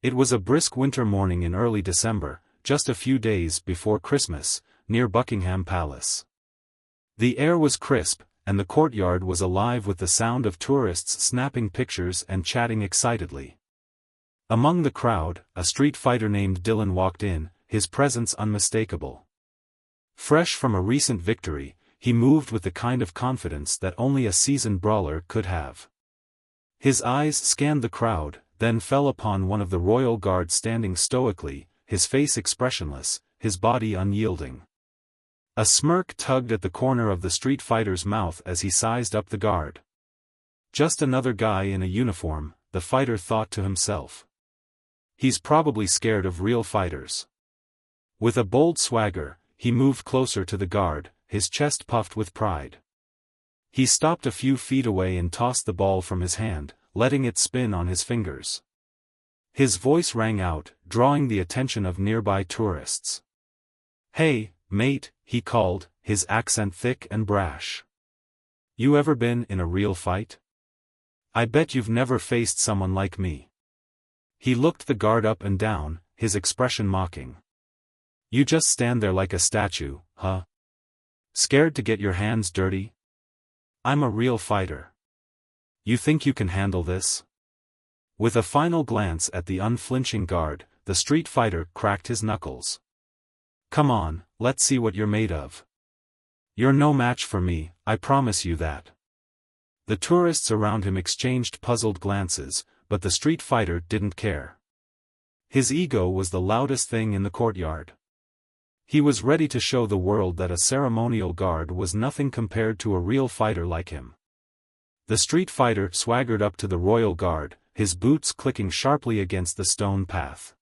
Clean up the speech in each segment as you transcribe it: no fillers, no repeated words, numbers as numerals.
It was a brisk winter morning in early December, just a few days before Christmas, near Buckingham Palace. The air was crisp, and the courtyard was alive with the sound of tourists snapping pictures and chatting excitedly. Among the crowd, a street fighter named Dylan walked in, his presence unmistakable. Fresh from a recent victory, he moved with the kind of confidence that only a seasoned brawler could have. His eyes scanned the crowd, then fell upon one of the royal guard standing stoically, his face expressionless, his body unyielding. A smirk tugged at the corner of the street fighter's mouth as he sized up the guard. Just another guy in a uniform, the fighter thought to himself. He's probably scared of real fighters. With a bold swagger, he moved closer to the guard, his chest puffed with pride. He stopped a few feet away and tossed the ball from his hand, letting it spin on his fingers. His voice rang out, drawing the attention of nearby tourists. "Hey, mate," he called, his accent thick and brash. "You ever been in a real fight? I bet you've never faced someone like me." He looked the guard up and down, his expression mocking. "You just stand there like a statue, huh? Scared to get your hands dirty? I'm a real fighter. You think you can handle this?" With a final glance at the unflinching guard, the street fighter cracked his knuckles. "Come on, let's see what you're made of. You're no match for me, I promise you that." The tourists around him exchanged puzzled glances, but the street fighter didn't care. His ego was the loudest thing in the courtyard. He was ready to show the world that a ceremonial guard was nothing compared to a real fighter like him. The street fighter swaggered up to the royal guard, his boots clicking sharply against the stone path.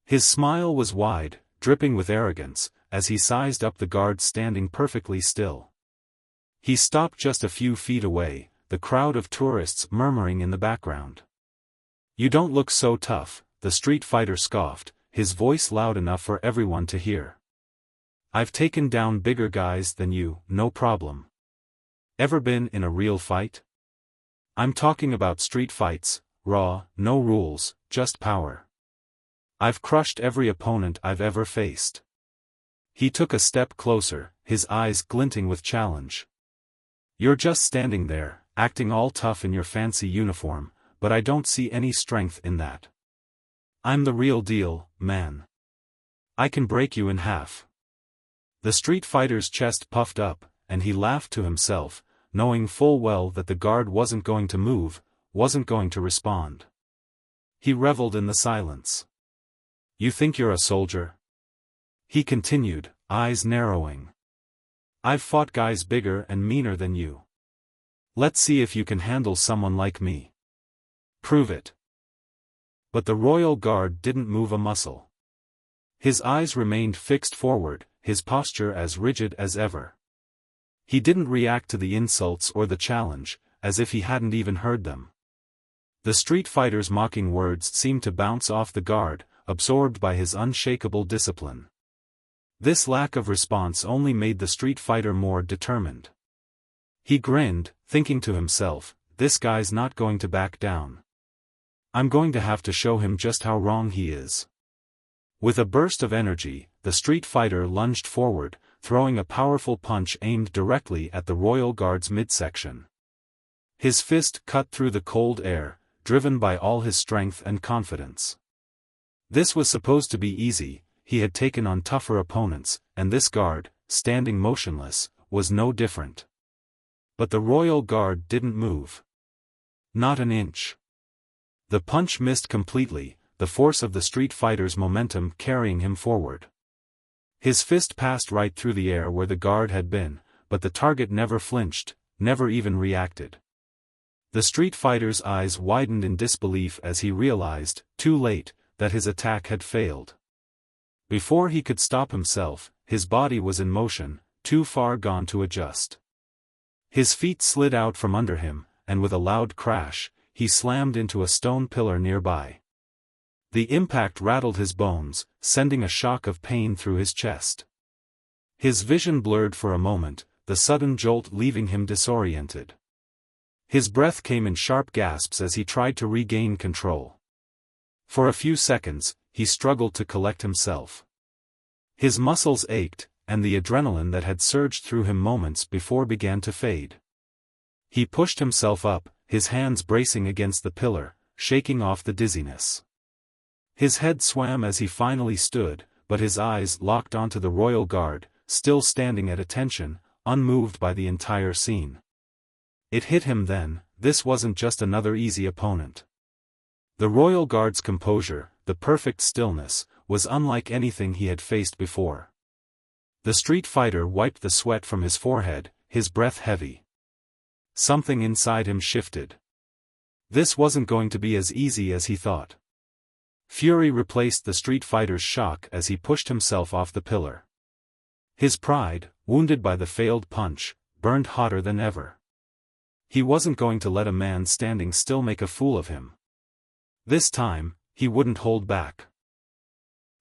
His smile was wide, dripping with arrogance, as he sized up the guard standing perfectly still. He stopped just a few feet away, the crowd of tourists murmuring in the background. "You don't look so tough," the street fighter scoffed, his voice loud enough for everyone to hear. "I've taken down bigger guys than you, no problem. Ever been in a real fight? I'm talking about street fights, raw, no rules, just power. I've crushed every opponent I've ever faced." He took a step closer, his eyes glinting with challenge. "You're just standing there, acting all tough in your fancy uniform, but I don't see any strength in that. I'm the real deal, man. I can break you in half." The street fighter's chest puffed up, and he laughed to himself, knowing full well that the guard wasn't going to move, wasn't going to respond. He reveled in the silence. "You think you're a soldier?" he continued, eyes narrowing. "I've fought guys bigger and meaner than you. Let's see if you can handle someone like me. Prove it." But the royal guard didn't move a muscle. His eyes remained fixed forward, his posture as rigid as ever. He didn't react to the insults or the challenge, as if he hadn't even heard them. The street fighter's mocking words seemed to bounce off the guard, absorbed by his unshakable discipline. This lack of response only made the street fighter more determined. He grinned, thinking to himself, "This guy's not going to back down. I'm going to have to show him just how wrong he is." With a burst of energy, the street fighter lunged forward, throwing a powerful punch aimed directly at the royal guard's midsection. His fist cut through the cold air, driven by all his strength and confidence. This was supposed to be easy, he had taken on tougher opponents, and this guard, standing motionless, was no different. But the royal guard didn't move. Not an inch. The punch missed completely, the force of the street fighter's momentum carrying him forward. His fist passed right through the air where the guard had been, but the target never flinched, never even reacted. The street fighter's eyes widened in disbelief as he realized, too late, that his attack had failed. Before he could stop himself, his body was in motion, too far gone to adjust. His feet slid out from under him, and with a loud crash, he slammed into a stone pillar nearby. The impact rattled his bones, sending a shock of pain through his chest. His vision blurred for a moment, the sudden jolt leaving him disoriented. His breath came in sharp gasps as he tried to regain control. For a few seconds, he struggled to collect himself. His muscles ached, and the adrenaline that had surged through him moments before began to fade. He pushed himself up, his hands bracing against the pillar, shaking off the dizziness. His head swam as he finally stood, but his eyes locked onto the royal guard, still standing at attention, unmoved by the entire scene. It hit him then, this wasn't just another easy opponent. The royal guard's composure, the perfect stillness, was unlike anything he had faced before. The street fighter wiped the sweat from his forehead, his breath heavy. Something inside him shifted. This wasn't going to be as easy as he thought. Fury replaced the street fighter's shock as he pushed himself off the pillar. His pride, wounded by the failed punch, burned hotter than ever. He wasn't going to let a man standing still make a fool of him. This time, he wouldn't hold back.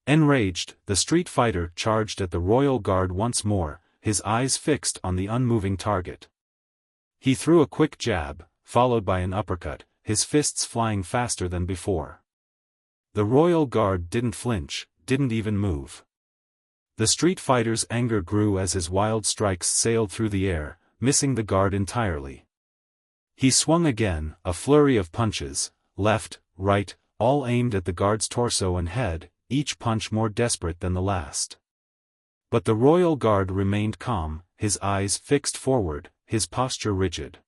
Enraged, the street fighter charged at the royal guard once more, his eyes fixed on the unmoving target. He threw a quick jab, followed by an uppercut, his fists flying faster than before. The royal guard didn't flinch, didn't even move. The street fighter's anger grew as his wild strikes sailed through the air, missing the guard entirely. He swung again, a flurry of punches, left, right, all aimed at the guard's torso and head, each punch more desperate than the last. But the royal guard remained calm, his eyes fixed forward, his posture rigid.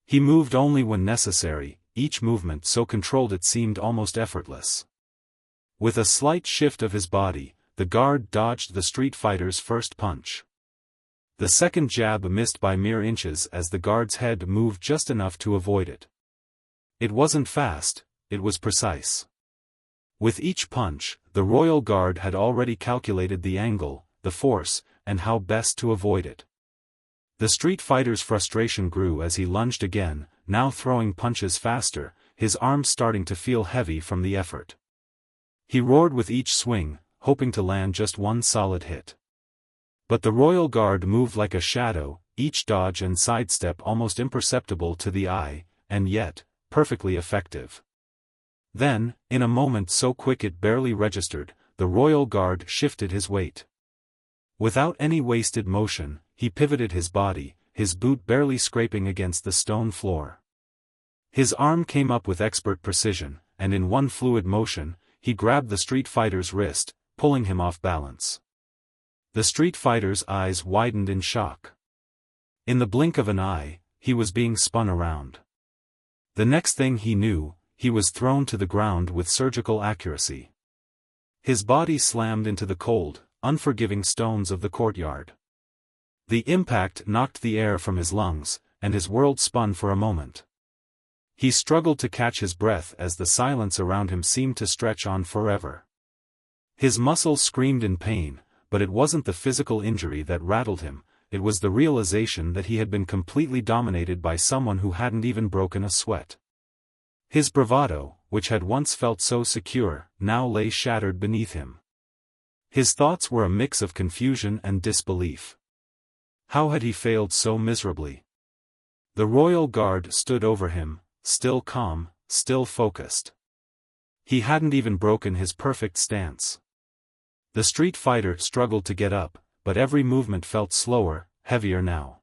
He moved only when necessary, each movement so controlled it seemed almost effortless. With a slight shift of his body, the guard dodged the street fighter's first punch. The second jab missed by mere inches as the guard's head moved just enough to avoid it. It wasn't fast, it was precise. With each punch, the royal guard had already calculated the angle, the force, and how best to avoid it. The street fighter's frustration grew as he lunged again, now throwing punches faster, his arms starting to feel heavy from the effort. He roared with each swing, hoping to land just one solid hit. But the royal guard moved like a shadow, each dodge and sidestep almost imperceptible to the eye, and yet, perfectly effective. Then, in a moment so quick it barely registered, the royal guard shifted his weight. Without any wasted motion, he pivoted his body, his boot barely scraping against the stone floor. His arm came up with expert precision, and in one fluid motion, he grabbed the street fighter's wrist, pulling him off balance. The street fighter's eyes widened in shock. In the blink of an eye, he was being spun around. The next thing he knew, he was thrown to the ground with surgical accuracy. His body slammed into the cold, unforgiving stones of the courtyard. The impact knocked the air from his lungs, and his world spun for a moment. He struggled to catch his breath as the silence around him seemed to stretch on forever. His muscles screamed in pain, but it wasn't the physical injury that rattled him, it was the realization that he had been completely dominated by someone who hadn't even broken a sweat. His bravado, which had once felt so secure, now lay shattered beneath him. His thoughts were a mix of confusion and disbelief. How had he failed so miserably? The royal guard stood over him, still calm, still focused. He hadn't even broken his perfect stance. The street fighter struggled to get up, but every movement felt slower, heavier now.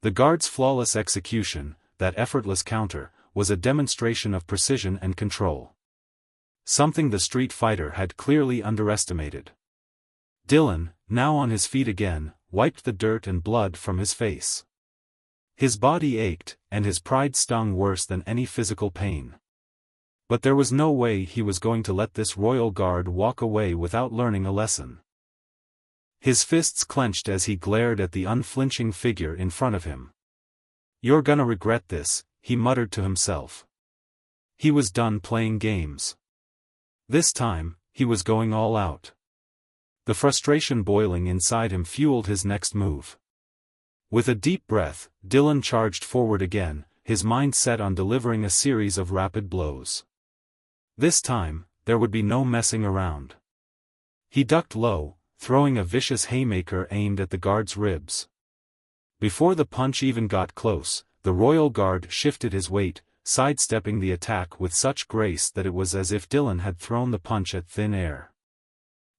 The guard's flawless execution, that effortless counter, was a demonstration of precision and control. Something the street fighter had clearly underestimated. Dylan, now on his feet again, wiped the dirt and blood from his face. His body ached, and his pride stung worse than any physical pain. But there was no way he was going to let this royal guard walk away without learning a lesson. His fists clenched as he glared at the unflinching figure in front of him. "You're gonna regret this," he muttered to himself. He was done playing games. This time, he was going all out. The frustration boiling inside him fueled his next move. With a deep breath, Dylan charged forward again, his mind set on delivering a series of rapid blows. This time, there would be no messing around. He ducked low, throwing a vicious haymaker aimed at the guard's ribs. Before the punch even got close, the royal guard shifted his weight, sidestepping the attack with such grace that it was as if Dylan had thrown the punch at thin air.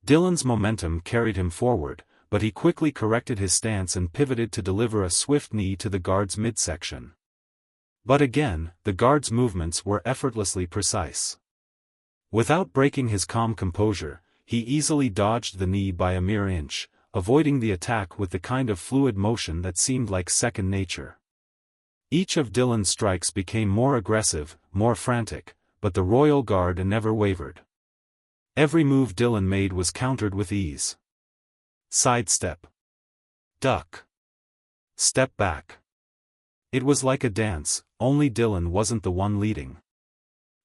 Dylan's momentum carried him forward, but he quickly corrected his stance and pivoted to deliver a swift knee to the guard's midsection. But again, the guard's movements were effortlessly precise. Without breaking his calm composure, he easily dodged the knee by a mere inch, avoiding the attack with the kind of fluid motion that seemed like second nature. Each of Dylan's strikes became more aggressive, more frantic, but the royal guard never wavered. Every move Dylan made was countered with ease. Sidestep. Duck. Step back. It was like a dance, only Dylan wasn't the one leading.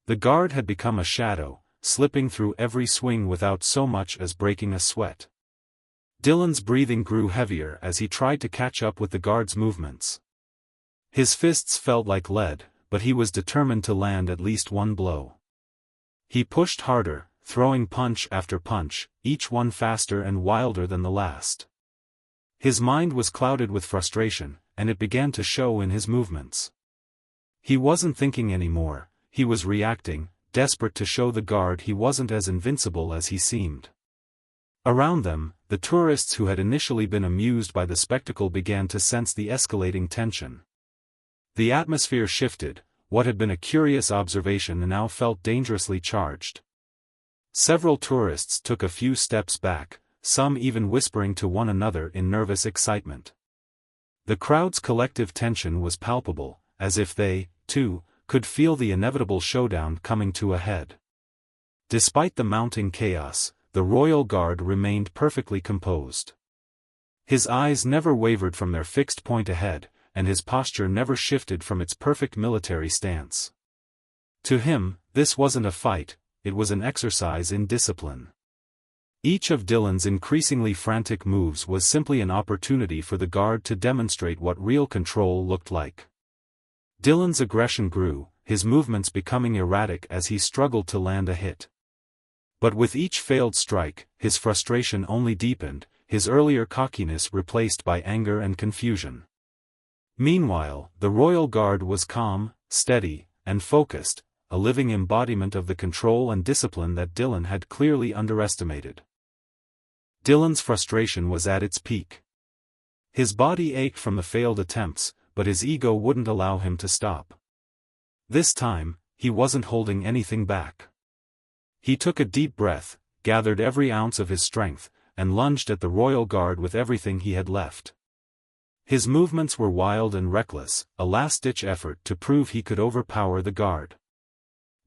The guard had become a shadow, slipping through every swing without so much as breaking a sweat. Dylan's breathing grew heavier as he tried to catch up with the guard's movements. His fists felt like lead, but he was determined to land at least one blow. He pushed harder, throwing punch after punch, each one faster and wilder than the last. His mind was clouded with frustration, and it began to show in his movements. He wasn't thinking anymore, he was reacting, desperate to show the guard he wasn't as invincible as he seemed. Around them, the tourists who had initially been amused by the spectacle began to sense the escalating tension. The atmosphere shifted, what had been a curious observation now felt dangerously charged. Several tourists took a few steps back, some even whispering to one another in nervous excitement. The crowd's collective tension was palpable, as if they, too, could feel the inevitable showdown coming to a head. Despite the mounting chaos, the royal guard remained perfectly composed. His eyes never wavered from their fixed point ahead, and his posture never shifted from its perfect military stance. To him, this wasn't a fight, it was an exercise in discipline. Each of Dylan's increasingly frantic moves was simply an opportunity for the guard to demonstrate what real control looked like. Dylan's aggression grew, his movements becoming erratic as he struggled to land a hit. But with each failed strike, his frustration only deepened, his earlier cockiness replaced by anger and confusion. Meanwhile, the royal guard was calm, steady, and focused, a living embodiment of the control and discipline that Dylan had clearly underestimated. Dylan's frustration was at its peak. His body ached from the failed attempts, but his ego wouldn't allow him to stop. This time, he wasn't holding anything back. He took a deep breath, gathered every ounce of his strength, and lunged at the royal guard with everything he had left. His movements were wild and reckless, a last-ditch effort to prove he could overpower the guard.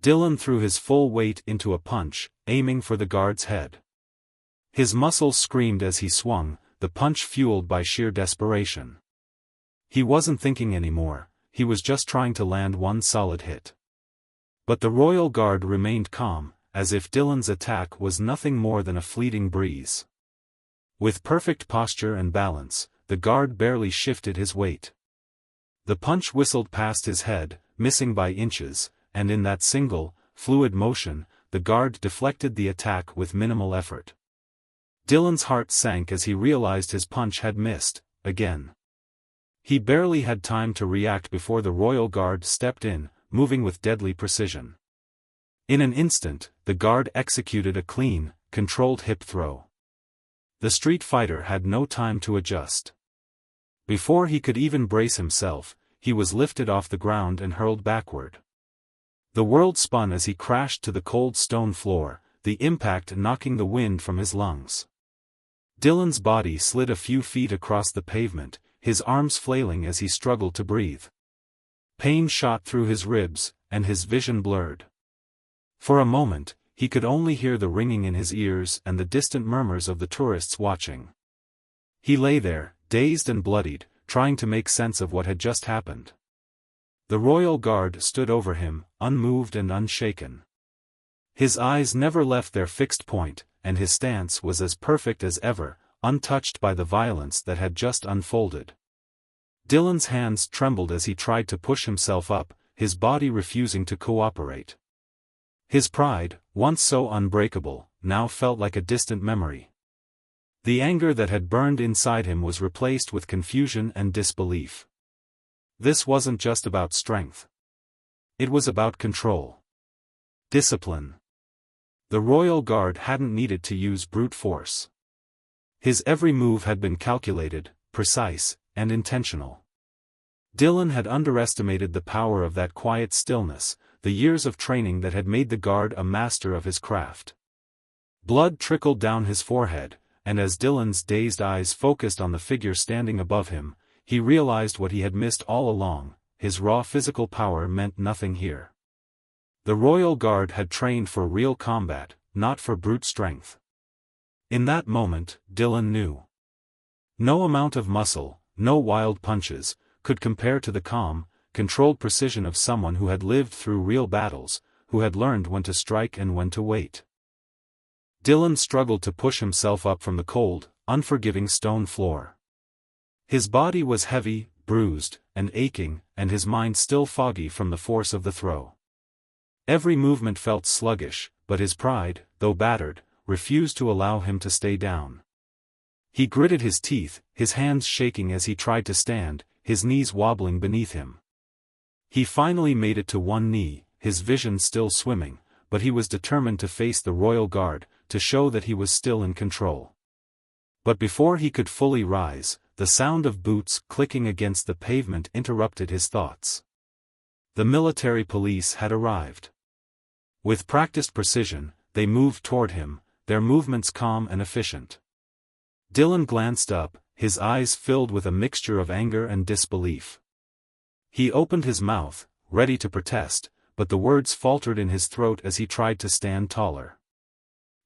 Dylan threw his full weight into a punch, aiming for the guard's head. His muscles screamed as he swung, the punch fueled by sheer desperation. He wasn't thinking anymore, he was just trying to land one solid hit. But the royal guard remained calm, as if Dylan's attack was nothing more than a fleeting breeze. With perfect posture and balance, the guard barely shifted his weight. The punch whistled past his head, missing by inches, and in that single, fluid motion, the guard deflected the attack with minimal effort. Dylan's heart sank as he realized his punch had missed, again. He barely had time to react before the royal guard stepped in, moving with deadly precision. In an instant, the guard executed a clean, controlled hip throw. The street fighter had no time to adjust. Before he could even brace himself, he was lifted off the ground and hurled backward. The world spun as he crashed to the cold stone floor, the impact knocking the wind from his lungs. Dylan's body slid a few feet across the pavement, his arms flailing as he struggled to breathe. Pain shot through his ribs, and his vision blurred. For a moment, he could only hear the ringing in his ears and the distant murmurs of the tourists watching. He lay there, dazed and bloodied, trying to make sense of what had just happened. The royal guard stood over him, unmoved and unshaken. His eyes never left their fixed point, and his stance was as perfect as ever, untouched by the violence that had just unfolded. Dylan's hands trembled as he tried to push himself up, his body refusing to cooperate. His pride, once so unbreakable, now felt like a distant memory. The anger that had burned inside him was replaced with confusion and disbelief. This wasn't just about strength. It was about control. Discipline. The Royal Guard hadn't needed to use brute force. His every move had been calculated, precise, and intentional. Dylan had underestimated the power of that quiet stillness, the years of training that had made the guard a master of his craft. Blood trickled down his forehead, and as Dylan's dazed eyes focused on the figure standing above him, he realized what he had missed all along: his raw physical power meant nothing here. The Royal Guard had trained for real combat, not for brute strength. In that moment, Dylan knew. No amount of muscle, no wild punches, could compare to the calm, controlled precision of someone who had lived through real battles, who had learned when to strike and when to wait. Dylan struggled to push himself up from the cold, unforgiving stone floor. His body was heavy, bruised, and aching, and his mind still foggy from the force of the throw. Every movement felt sluggish, but his pride, though battered, refused to allow him to stay down. He gritted his teeth, his hands shaking as he tried to stand, his knees wobbling beneath him. He finally made it to one knee, his vision still swimming, but he was determined to face the Royal Guard, to show that he was still in control. But before he could fully rise, the sound of boots clicking against the pavement interrupted his thoughts. The military police had arrived. With practiced precision, they moved toward him, their movements calm and efficient. Dylan glanced up, his eyes filled with a mixture of anger and disbelief. He opened his mouth, ready to protest, but the words faltered in his throat as he tried to stand taller.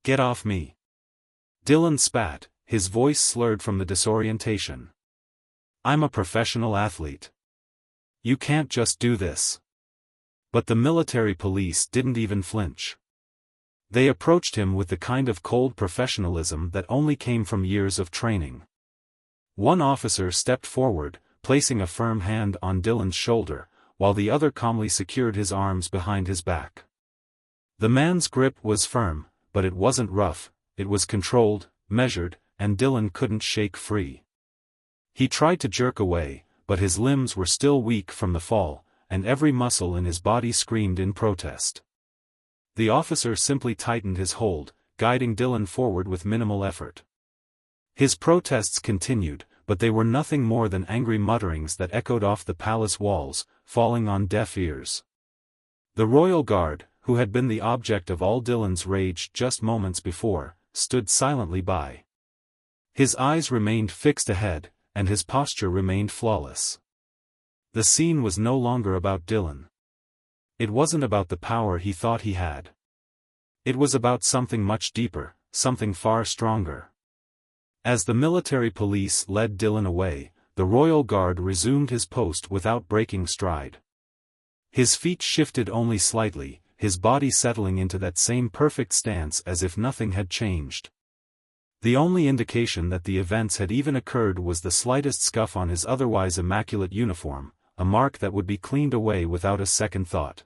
"Get off me." Dylan spat, his voice slurred from the disorientation. "I'm a professional athlete. You can't just do this." But the military police didn't even flinch. They approached him with the kind of cold professionalism that only came from years of training. One officer stepped forward, placing a firm hand on Dylan's shoulder, while the other calmly secured his arms behind his back. The man's grip was firm, but it wasn't rough, it was controlled, measured, and Dylan couldn't shake free. He tried to jerk away, but his limbs were still weak from the fall, and every muscle in his body screamed in protest. The officer simply tightened his hold, guiding Dylan forward with minimal effort. His protests continued, but they were nothing more than angry mutterings that echoed off the palace walls, falling on deaf ears. The Royal Guard, who had been the object of all Dylan's rage just moments before, stood silently by. His eyes remained fixed ahead, and his posture remained flawless. The scene was no longer about Dylan. It wasn't about the power he thought he had. It was about something much deeper, something far stronger. As the military police led Dylan away, the Royal Guard resumed his post without breaking stride. His feet shifted only slightly, his body settling into that same perfect stance as if nothing had changed. The only indication that the events had even occurred was the slightest scuff on his otherwise immaculate uniform, a mark that would be cleaned away without a second thought.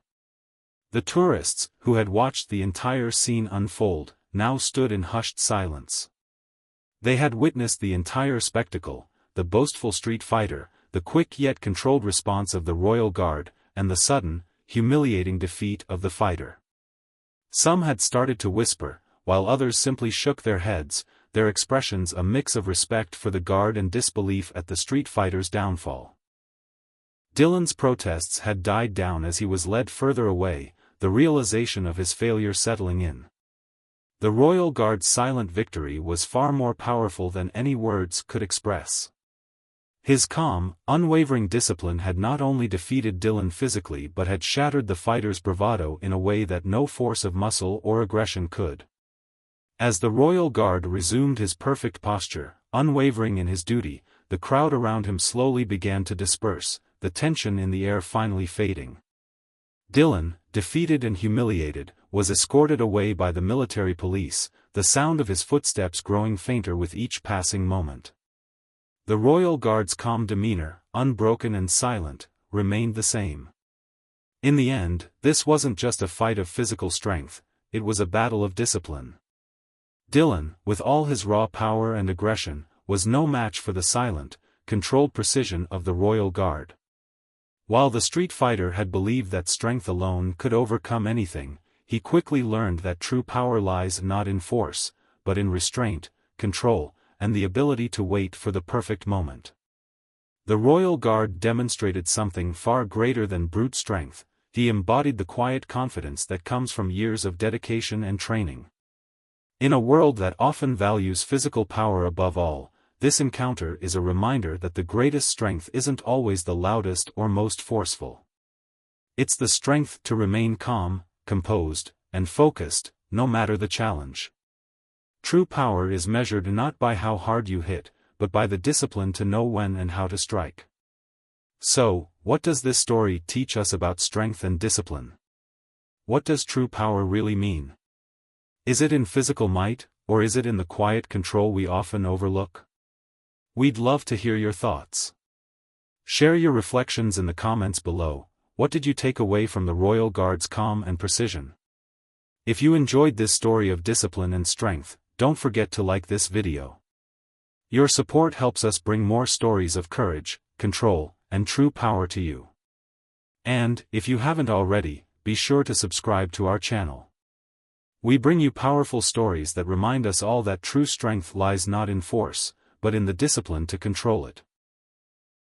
The tourists, who had watched the entire scene unfold, now stood in hushed silence. They had witnessed the entire spectacle, the boastful street fighter, the quick yet controlled response of the Royal Guard, and the sudden, humiliating defeat of the fighter. Some had started to whisper, while others simply shook their heads, their expressions a mix of respect for the guard and disbelief at the street fighter's downfall. Dylan's protests had died down as he was led further away, the realization of his failure settling in. The Royal Guard's silent victory was far more powerful than any words could express. His calm, unwavering discipline had not only defeated Dylan physically but had shattered the fighter's bravado in a way that no force of muscle or aggression could. As the Royal Guard resumed his perfect posture, unwavering in his duty, the crowd around him slowly began to disperse, the tension in the air finally fading. Dylan, defeated and humiliated, was escorted away by the military police, the sound of his footsteps growing fainter with each passing moment. The Royal Guard's calm demeanor, unbroken and silent, remained the same. In the end, this wasn't just a fight of physical strength, it was a battle of discipline. Dylan, with all his raw power and aggression, was no match for the silent, controlled precision of the Royal Guard. While the street fighter had believed that strength alone could overcome anything, he quickly learned that true power lies not in force, but in restraint, control, and the ability to wait for the perfect moment. The Royal Guard demonstrated something far greater than brute strength. He embodied the quiet confidence that comes from years of dedication and training. In a world that often values physical power above all, this encounter is a reminder that the greatest strength isn't always the loudest or most forceful. It's the strength to remain calm, composed, and focused, no matter the challenge. True power is measured not by how hard you hit, but by the discipline to know when and how to strike. So, what does this story teach us about strength and discipline? What does true power really mean? Is it in physical might, or is it in the quiet control we often overlook? We'd love to hear your thoughts. Share your reflections in the comments below. What did you take away from the Royal Guard's calm and precision? If you enjoyed this story of discipline and strength, don't forget to like this video. Your support helps us bring more stories of courage, control, and true power to you. And, if you haven't already, be sure to subscribe to our channel. We bring you powerful stories that remind us all that true strength lies not in force, but in the discipline to control it.